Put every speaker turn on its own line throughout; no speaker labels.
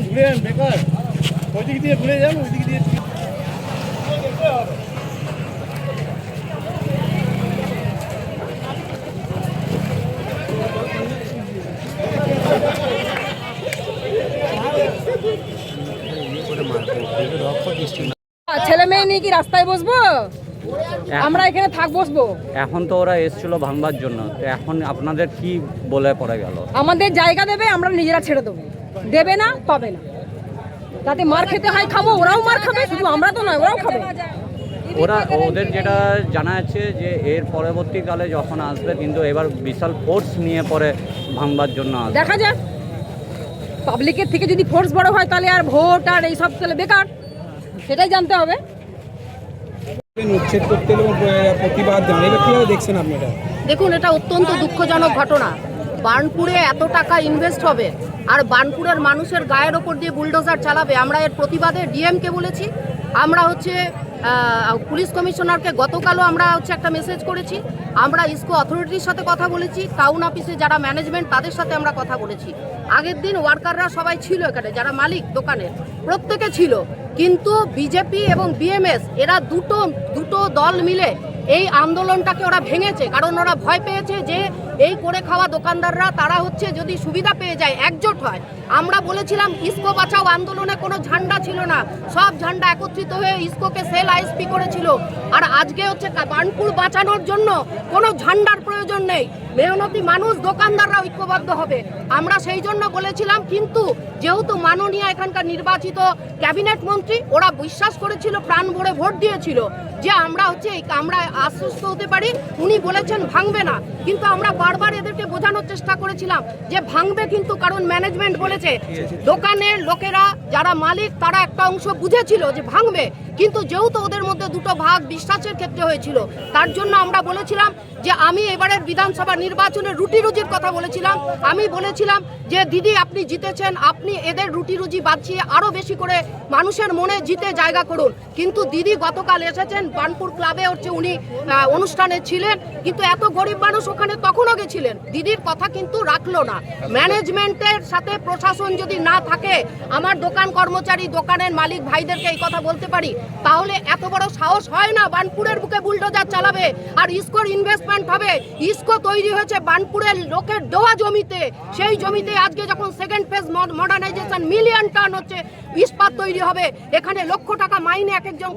ঘুরেন বেকার ওইদিক দিয়ে ঘুরে যান, ওইদিক দিয়ে
ছেলে মেয়ে নিয়ে কি রাস্তায় বসবো? আমরা এখানে বসবো।
এখন তো ওরা এসেছিল ভাঙবার জন্য, তো এখন আপনাদের কি বলে পড়ে গেল?
আমাদের জায়গা দেবে, আমরা নিজেরা ছেড়ে দেবো। দেবে না, পাবে না। তাতে মার খেতে হয়, খাবো, ওরাও মার খাবে, শুধু আমরা তো নয়, ওরাও খাবে।
ওদের যেটা জানা আছে যে এর পরবর্তীকালে যখন আসবে, কিন্তু এবার বিশাল ফোর্স নিয়ে পরে ভাঙবার জন্য আসবে।
দেখা যাক, পাবলিকের থেকে যদি ফোর্স বড় হয় তাহলে আর ভোট আর এইসব তাহলে বেকার, সেটাই জানতে হবে।
উচ্ছেদ করতে এবং প্রতিবাদ জানাবে, কিভাবে দেখছেন আপনারা?
দেখুন, এটা অত্যন্ত দুঃখজনক ঘটনা। বার্নপুরে এত টাকা ইনভেস্ট হবে আর বার্নপুরের মানুষের গায়ের ওপর দিয়ে বুলডোজার চালাবে। আমরা এর প্রতিবাদে ডিএমকে বলেছি, আমরা পুলিশ কমিশনারকে গতকালও আমরা একটা মেসেজ করেছি, আমরা ইসকো অথরিটির সাথে কথা বলেছি, টাউন অফিসে যারা ম্যানেজমেন্ট তাদের সাথে আমরা কথা বলেছি। আগের দিন ওয়ার্কাররা সবাই ছিল এখানে, যারা মালিক দোকানের প্রত্যেকে ছিল, কিন্তু বিজেপি এবং বিএমএস এরা দুটো দল মিলে এই আন্দোলনটাকে ওরা ভেঙেছে। কারণ ওরা ভয় পেয়েছে যে এই করে খাওয়া দোকানদাররা তারা যদি সুবিধা পেয়ে যায়, একজোট হয়। আমরা বলেছিলাম ইসকো বাঁচাও আন্দোলনে কোনো ঝান্ডা ছিল না, সব ঝান্ডা একত্রিত হয়ে ইসকোকে সেল আইএসপি করেছিল। আর আজকে বার্নপুর বাঁচানোর জন্য কোনো ঝান্ডার প্রয়োজন নেই, মেহনতি মানুষ দোকানদাররা ঐক্যবদ্ধ হবে, আমরা সেই জন্য বলেছিলাম। কিন্তু যেহেতু মাননীয় এখানকার নির্বাচিত ক্যাবিনেট মন্ত্রী, ওরা বিশ্বাস করেছিল, প্রাণ ভরে ভোট দিয়েছিল যে আমরা আমরা আশ্বস্ত হতে পারি, উনি বলেছেন ভাঙবে না। কিন্তু আমরা বারবার এদেরকে বোঝানোর চেষ্টা করেছিলাম যে ভাঙবে, কিন্তু কারণ ম্যানেজমেন্ট বলেছে, দোকানের লোকেরা যারা মালিক তারা একটা অংশ বুঝেছিল যে ভাঙবে, কিন্তু যেহেতু ওদের মধ্যে দুটো ভাগ বিশ্বাসের ক্ষেত্রে হয়েছিল, তার জন্য আমরা বলেছিলাম যে আমি এবারের বিধানসভা নির্বাচনের রুটি রুজির কথা বলেছিলাম। আমি বলেছিলাম যে দিদি আপনি জিতেছেন, আপনি এদের রুটি রুজি বাঁচিয়ে আরো বেশি করে মানুষের মনে জিতে জায়গা করুন। কিন্তু দিদি গতকাল এসেছেন, বার্নপুর ক্লাবে উনি অনুষ্ঠানে ছিলেন, কিন্তু এত গরিব মানুষ ওখানে তখনও গেছিলেন, দিদির কথা কিন্তু রাখলো না। ম্যানেজমেন্টের সাথে প্রশাসন যদি না থাকে, আমার দোকান কর্মচারী দোকানের মালিক ভাইদেরকে এই কথা বলতে পারি, তাহলে এত বড় সাহস হয় না বার্নপুরের বুকে বুলডোজার চালাবে আর ইসকোর ইনভেস্টমেন্ট হবে। ইসকো তৈরি হয়েছে বার্নপুরের লোকের দেওয়া জমিতে, সেই জমিতে আজকে যখন second phase modernisation million ton হচ্ছে ইস্পাত তৈরি হবে, এখানে লক্ষ টাকা মাইনে এক একজন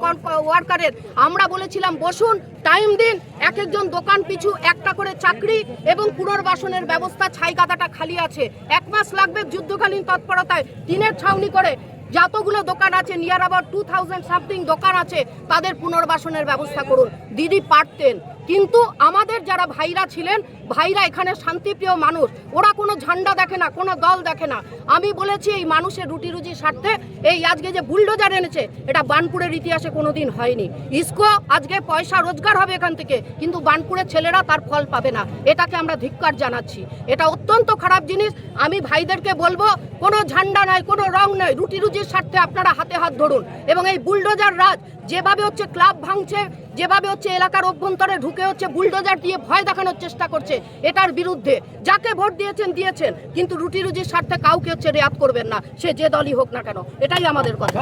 ওয়ার্কারের। আমরা বলেছিলাম বসুন, টাইম দিন, এক একজন দোকান পিছু একটা করে চাকরি এবং পুনর্বাসনের ব্যবস্থা, ছাইকাদাটা খালি আছে, 1 মাস লাগবে যুদ্ধকালীন তৎপরতায় টিনের ছাউনি করে যতগুলো দোকান আছে, নিয়ার অ্যাবাউট 2000 সামথিং দোকান আছে, তাদের পুনর্বাসনের ব্যবস্থা করুন। দিদি পারতেন, কিন্তু আমাদের যারা ভাইরা ছিলেন, ভাইরা এখানে শান্তিপ্রিয় মানুষ, ওরা কোনো ঝান্ডা দেখে না, কোনো দল দেখে না। আমি বলেছি এই মানুষের রুটি রুজির স্বার্থে এই আজকে যে বুলডোজার এনেছে, এটা বার্নপুরের ইতিহাসে কোনোদিন হয়নি। ইসকো আজকে পয়সা রোজগার হবে এখান থেকে, কিন্তু বার্নপুরের ছেলেরা তার ফল পাবে না। এটাকে আমরা ধিক্কার জানাচ্ছি, এটা অত্যন্ত খারাপ জিনিস। আমি ভাইদেরকে বলবো, কোনো ঝান্ডা নাই, কোনো রং নাই, রুটি রুজির স্বার্থে আপনারা হাতে হাত ধরুন। এবং এই বুলডোজার রাজ যেভাবে ক্লাব ভাঙছে, যেভাবে এলাকার অভ্যন্তরে ঢুকে বুলডোজার দিয়ে ভয় দেখানোর চেষ্টা করছে, এটার বিরুদ্ধে যাকে ভোট দিয়েছেন, কিন্তু রুটি রুজির স্বার্থে কাউকে রেয়াত করবেন না, সে যে দলই হোক না কেন। এটাই আমাদের কথা।